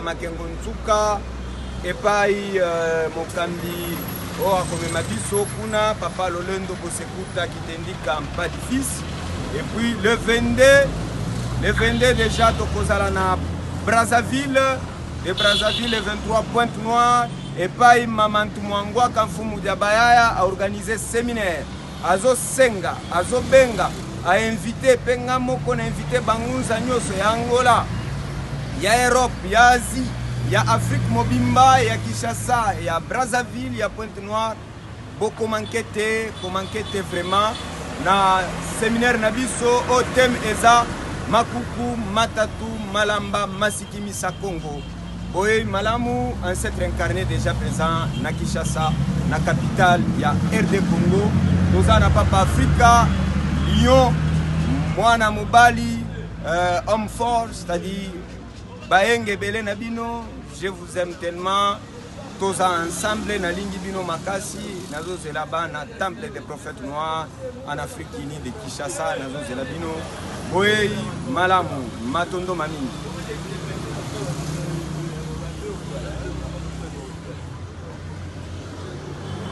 Makengo Nzuka epai mokambi o akomema biso kuna papa Lolendo Bosekuta kitendika pas de fils. Et puis le 22 déjà tokozala na Brazzaville, de Brazzaville 23 Pointe-Noire epai Mamantu Mwangwa Kamfumu Diabayaya a organisé séminaire azo senga azo benga a invité penga moko na invité bangunza nyoso ya Angola ya Europe, ya Asie, ya Afrique Mobimba, ya Kinshasa, ya Brazzaville, ya Pointe-Noire. Beaucoup manquete vraiment na séminaire nabiso au thème eza Makuku, Matatu, Malamba, Masiki Misa Congo. Boy Malamu, ancêtre incarné déjà présent na Kinshasa, na capitale, ya RD Congo. Nous en Papa Africa, Lyon, Mwana Mobali, homme fort, c'est-à-dire Baenge Bele Nabino, je vous aime tellement. Tous ensemble, na lingi bino makasi, nazo zelaba na temple des prophètes noirs en Afrique unie de Kinshasa, nazo zelabino. Boy Malamu, Matondo Mamini.